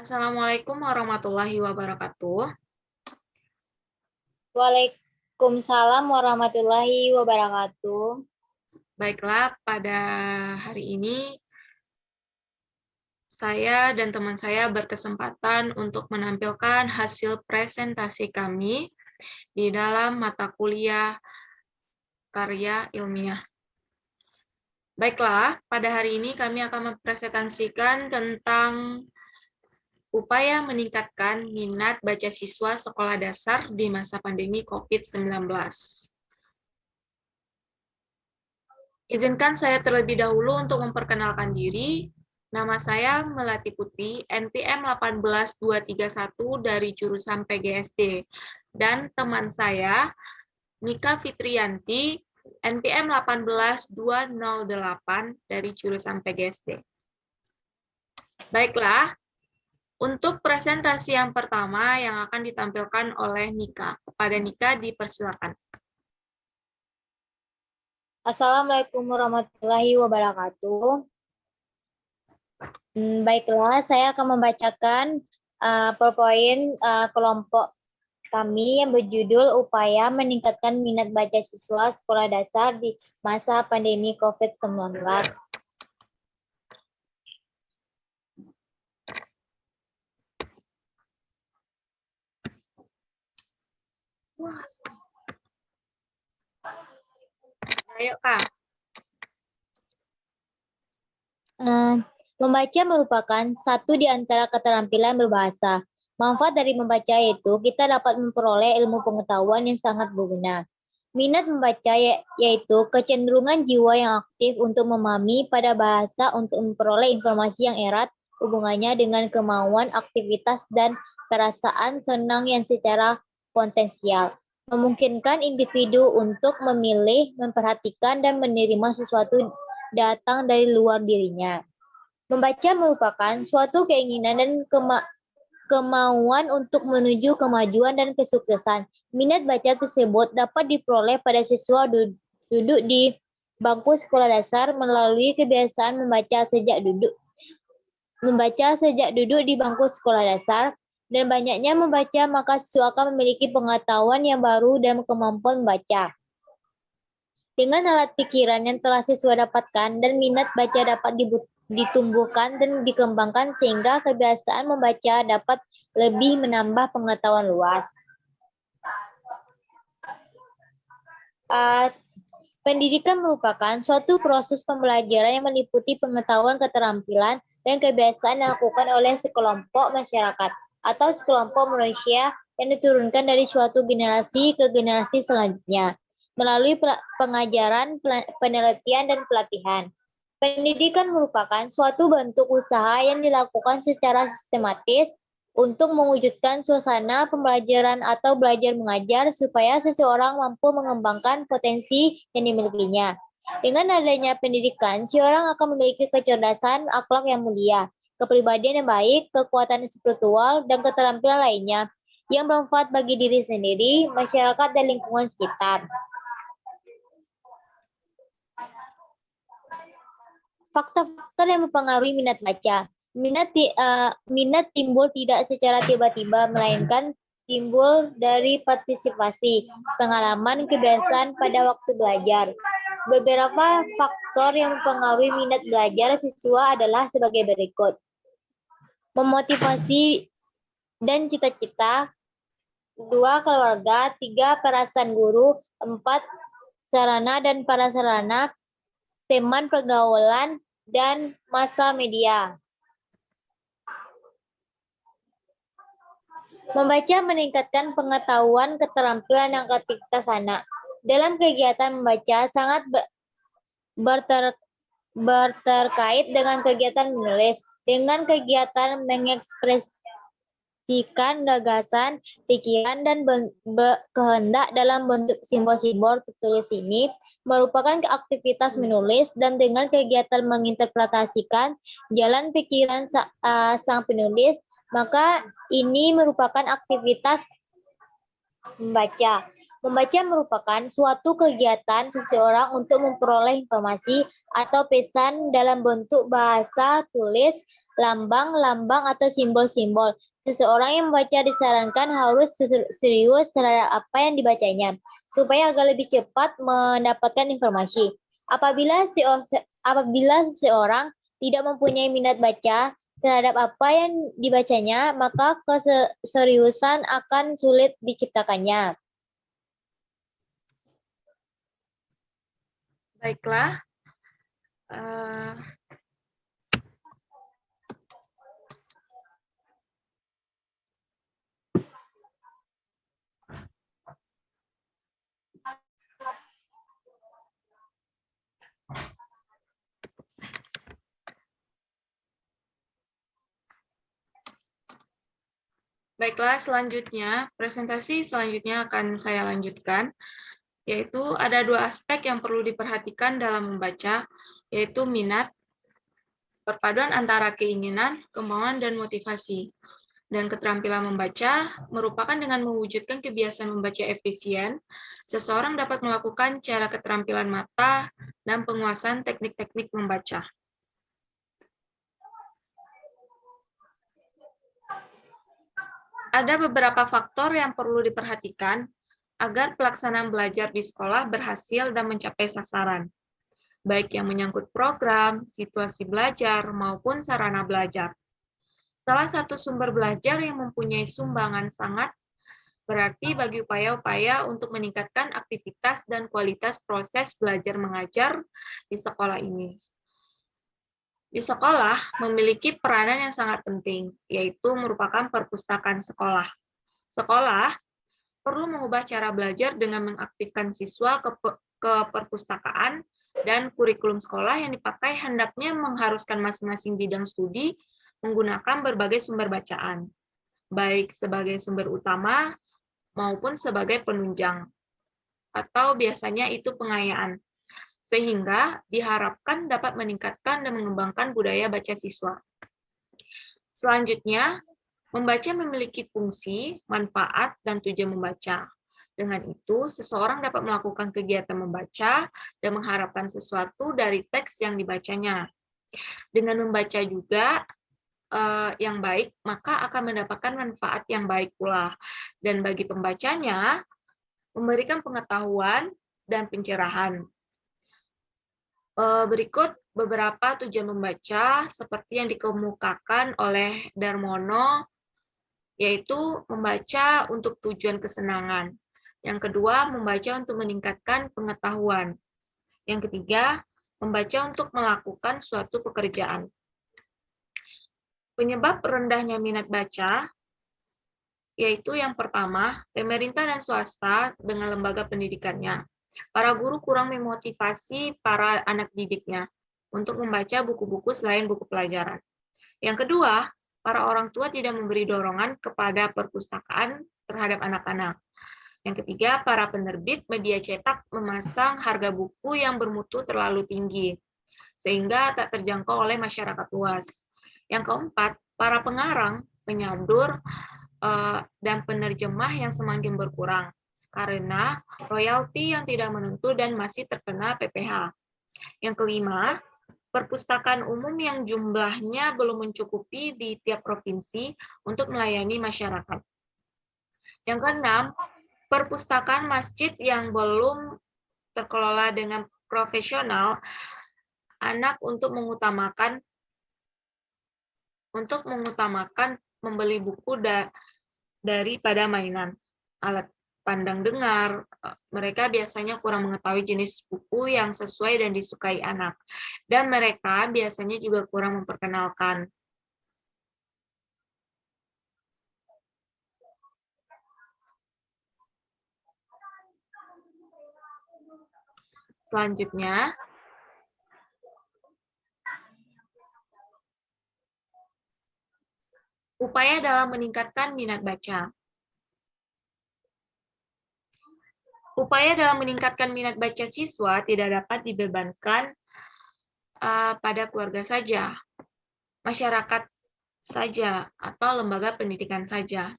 Assalamualaikum warahmatullahi wabarakatuh. Waalaikumsalam warahmatullahi wabarakatuh. Baiklah, pada hari ini saya dan teman saya berkesempatan untuk menampilkan hasil presentasi kami di dalam mata kuliah karya ilmiah. Baiklah, pada hari ini kami akan mempresentasikan tentang upaya meningkatkan minat baca siswa sekolah dasar di masa pandemi COVID-19. Izinkan saya terlebih dahulu untuk memperkenalkan diri. Nama saya Melati Putri, NPM 18231 dari jurusan PGSD. Dan teman saya, Nika Fitriyanti, NPM 18208 dari jurusan PGSD. Baiklah, untuk presentasi yang pertama yang akan ditampilkan oleh Nika. Kepada Nika dipersilakan. Assalamualaikum warahmatullahi wabarakatuh. Baiklah, saya akan membacakan PowerPoint kelompok kami yang berjudul Upaya Meningkatkan Minat Baca Siswa Sekolah Dasar di Masa Pandemi COVID-19. Ayo, Kak. Membaca merupakan satu di antara keterampilan berbahasa. Manfaat dari membaca yaitu kita dapat memperoleh ilmu pengetahuan yang sangat berguna. Minat membaca yaitu kecenderungan jiwa yang aktif untuk memahami pada bahasa untuk memperoleh informasi yang erat hubungannya dengan kemauan, aktivitas, dan perasaan senang yang secara potensial. Memungkinkan individu untuk memilih, memperhatikan, dan menerima sesuatu datang dari luar dirinya. Membaca merupakan suatu keinginan dan kemauan untuk menuju kemajuan dan kesuksesan. Minat baca tersebut dapat diperoleh pada siswa duduk di bangku sekolah dasar melalui kebiasaan membaca sejak duduk di bangku sekolah dasar, dan banyaknya membaca maka siswa akan memiliki pengetahuan yang baru dan kemampuan membaca. Dengan alat pikiran yang telah siswa dapatkan dan minat baca dapat ditumbuhkan dan dikembangkan sehingga kebiasaan membaca dapat lebih menambah pengetahuan luas. Pendidikan merupakan suatu proses pembelajaran yang meliputi pengetahuan, keterampilan, dan kebiasaan yang dilakukan oleh sekelompok masyarakat atau sekelompok manusia yang diturunkan dari suatu generasi ke generasi selanjutnya melalui pengajaran, penelitian, dan pelatihan. Pendidikan merupakan suatu bentuk usaha yang dilakukan secara sistematis untuk mewujudkan suasana pembelajaran atau belajar mengajar supaya seseorang mampu mengembangkan potensi yang dimilikinya. Dengan adanya pendidikan, seorang akan memiliki kecerdasan, akhlak yang mulia, kepribadian yang baik, kekuatan spiritual, dan keterampilan lainnya yang bermanfaat bagi diri sendiri, masyarakat, dan lingkungan sekitar. Faktor-faktor yang mempengaruhi minat baca. Minat timbul tidak secara tiba-tiba, melainkan timbul dari partisipasi, pengalaman, kebiasaan pada waktu belajar. Beberapa faktor yang mempengaruhi minat belajar siswa adalah sebagai berikut. Memotivasi dan cita-cita. 2. Keluarga. 3. Perasaan guru. 4. Sarana dan prasarana, teman pergaulan, dan massa media. Membaca meningkatkan pengetahuan, keterampilan, dan kreativitas anak. Dalam kegiatan membaca sangat berterkait dengan kegiatan menulis, dengan kegiatan mengekspresikan gagasan, pikiran, dan kehendak dalam bentuk simbol-simbol tertulis ini merupakan aktivitas menulis, dan dengan kegiatan menginterpretasikan jalan pikiran sang penulis, maka ini merupakan aktivitas membaca. Membaca merupakan suatu kegiatan seseorang untuk memperoleh informasi atau pesan dalam bentuk bahasa tulis, lambang-lambang, atau simbol-simbol. Seseorang yang membaca disarankan harus serius terhadap apa yang dibacanya, supaya agak lebih cepat mendapatkan informasi. Apabila seseorang tidak mempunyai minat baca terhadap apa yang dibacanya, maka keseriusan akan sulit diciptakannya. Baiklah. Baiklah, selanjutnya, presentasi selanjutnya akan saya lanjutkan, yaitu ada dua aspek yang perlu diperhatikan dalam membaca, yaitu minat, perpaduan antara keinginan, kemauan, dan motivasi. Dan keterampilan membaca merupakan dengan mewujudkan kebiasaan membaca efisien, seseorang dapat melakukan cara keterampilan mata dan penguasaan teknik-teknik membaca. Ada beberapa faktor yang perlu diperhatikan agar pelaksanaan belajar di sekolah berhasil dan mencapai sasaran, baik yang menyangkut program, situasi belajar, maupun sarana belajar. Salah satu sumber belajar yang mempunyai sumbangan sangat berarti bagi upaya-upaya untuk meningkatkan aktivitas dan kualitas proses belajar mengajar di sekolah ini. Di sekolah memiliki peranan yang sangat penting, yaitu merupakan perpustakaan sekolah. Sekolah perlu mengubah cara belajar dengan mengaktifkan siswa ke perpustakaan, dan kurikulum sekolah yang dipakai hendaknya mengharuskan masing-masing bidang studi menggunakan berbagai sumber bacaan, baik sebagai sumber utama maupun sebagai penunjang, atau biasanya itu pengayaan, sehingga diharapkan dapat meningkatkan dan mengembangkan budaya baca siswa. Selanjutnya, membaca memiliki fungsi, manfaat, dan tujuan membaca. Dengan itu, seseorang dapat melakukan kegiatan membaca dan mengharapkan sesuatu dari teks yang dibacanya. Dengan membaca juga yang baik, maka akan mendapatkan manfaat yang baik pula. Dan bagi pembacanya, memberikan pengetahuan dan pencerahan. Berikut beberapa tujuan membaca seperti yang dikemukakan oleh Darmono, yaitu membaca untuk tujuan kesenangan. Yang kedua, membaca untuk meningkatkan pengetahuan. Yang ketiga, membaca untuk melakukan suatu pekerjaan. Penyebab rendahnya minat baca, yaitu yang pertama, pemerintah dan swasta dengan lembaga pendidikannya. Para guru kurang memotivasi para anak didiknya untuk membaca buku-buku selain buku pelajaran. Yang kedua, para orang tua tidak memberi dorongan kepada perpustakaan terhadap anak-anak. Yang ketiga, para penerbit media cetak memasang harga buku yang bermutu terlalu tinggi, sehingga tak terjangkau oleh masyarakat luas. Yang keempat, para pengarang, penyadur, dan penerjemah yang semakin berkurang, karena royalti yang tidak menentu dan masih terkena PPh. Yang kelima, perpustakaan umum yang jumlahnya belum mencukupi di tiap provinsi untuk melayani masyarakat. Yang keenam, perpustakaan masjid yang belum terkelola dengan profesional, anak untuk mengutamakan membeli buku daripada mainan, alat pandang dengar. Mereka biasanya kurang mengetahui jenis buku yang sesuai dan disukai anak, dan mereka biasanya juga kurang memperkenalkan. Selanjutnya, upaya dalam meningkatkan minat baca. Upaya dalam meningkatkan minat baca siswa tidak dapat dibebankan pada keluarga saja, masyarakat saja, atau lembaga pendidikan saja.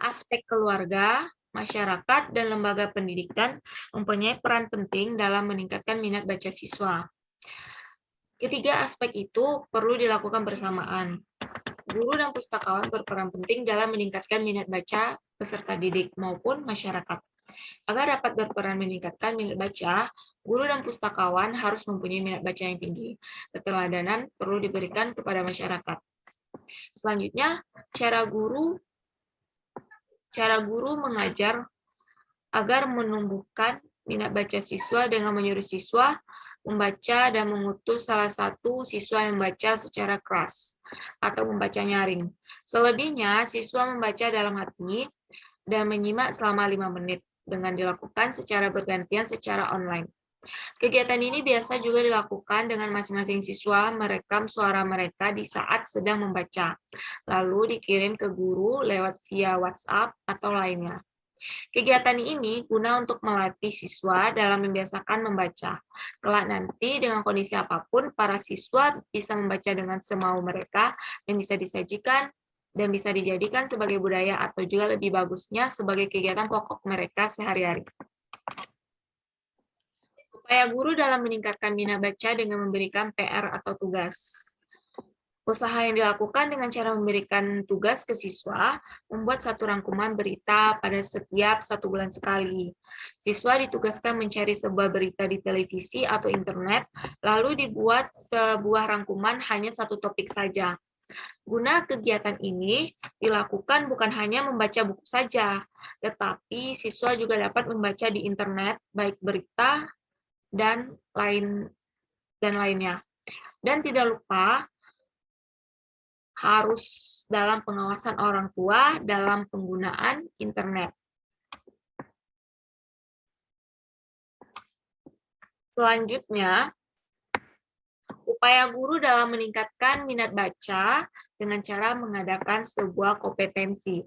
Aspek keluarga, masyarakat, dan lembaga pendidikan mempunyai peran penting dalam meningkatkan minat baca siswa. Ketiga aspek itu perlu dilakukan bersamaan. Guru dan pustakawan berperan penting dalam meningkatkan minat baca peserta didik maupun masyarakat. Agar dapat berperan meningkatkan minat baca, guru dan pustakawan harus mempunyai minat baca yang tinggi. Keteladanan perlu diberikan kepada masyarakat. Selanjutnya, cara guru mengajar agar menumbuhkan minat baca siswa dengan menyuruh siswa membaca dan mengutus salah satu siswa yang membaca secara keras atau membaca nyaring. Selebihnya, siswa membaca dalam hati dan menyimak selama 5 menit dengan dilakukan secara bergantian secara online. Kegiatan ini biasa juga dilakukan dengan masing-masing siswa merekam suara mereka di saat sedang membaca, lalu dikirim ke guru lewat via WhatsApp atau lainnya. Kegiatan ini guna untuk melatih siswa dalam membiasakan membaca. Kelak nanti dengan kondisi apapun, para siswa bisa membaca dengan semau mereka dan bisa disajikan dan bisa dijadikan sebagai budaya atau juga lebih bagusnya sebagai kegiatan pokok mereka sehari-hari. Upaya guru dalam meningkatkan minat baca dengan memberikan PR atau tugas. Usaha yang dilakukan dengan cara memberikan tugas ke siswa, membuat satu rangkuman berita pada setiap 1 bulan sekali. Siswa ditugaskan mencari sebuah berita di televisi atau internet, lalu dibuat sebuah rangkuman hanya satu topik saja. Guna kegiatan ini dilakukan bukan hanya membaca buku saja, tetapi siswa juga dapat membaca di internet, baik berita dan lainnya. Dan tidak lupa harus dalam pengawasan orang tua dalam penggunaan internet. Selanjutnya, upaya guru dalam meningkatkan minat baca dengan cara mengadakan sebuah kompetensi.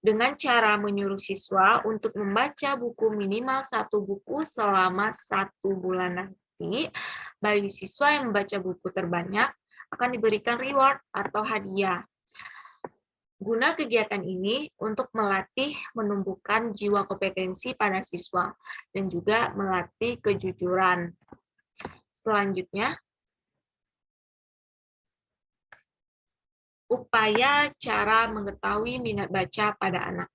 Dengan cara menyuruh siswa untuk membaca buku minimal 1 buku selama 1 bulan nanti, bagi siswa yang membaca buku terbanyak akan diberikan reward atau hadiah. Guna kegiatan ini untuk melatih menumbuhkan jiwa kompetensi pada siswa dan juga melatih kejujuran. Selanjutnya, upaya cara mengetahui minat baca pada anak.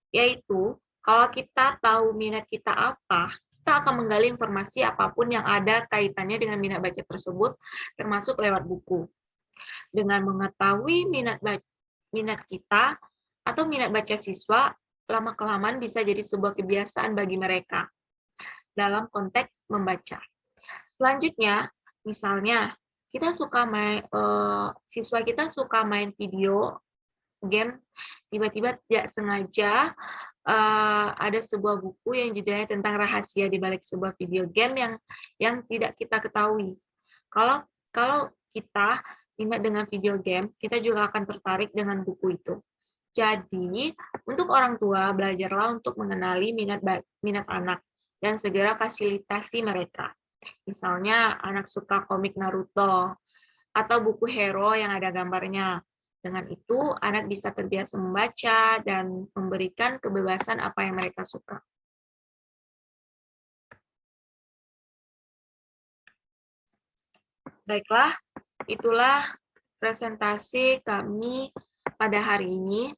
Yaitu, kalau kita tahu minat kita apa, kita akan menggali informasi apapun yang ada kaitannya dengan minat baca tersebut, termasuk lewat buku. Dengan mengetahui minat kita atau minat baca siswa, lama-kelamaan bisa jadi sebuah kebiasaan bagi mereka dalam konteks membaca. Selanjutnya, misalnya, siswa kita suka main video game, tiba-tiba tidak sengaja ada sebuah buku yang judulnya tentang rahasia di balik sebuah video game yang tidak kita ketahui. Kalau kita minat dengan video game, kita juga akan tertarik dengan buku itu. Jadi, untuk orang tua, belajarlah untuk mengenali minat anak dan segera fasilitasi mereka. Misalnya, anak suka komik Naruto atau buku hero yang ada gambarnya. Dengan itu, anak bisa terbiasa membaca dan memberikan kebebasan apa yang mereka suka. Baiklah, itulah presentasi kami pada hari ini.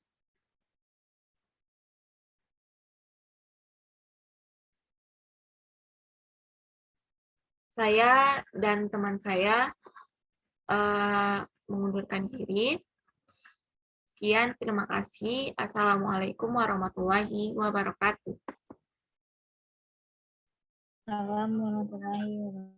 Saya dan teman saya mengundurkan diri. Sekian, terima kasih. Assalamualaikum warahmatullahi wabarakatuh. Assalamualaikum warahmatullahi wabarakatuh.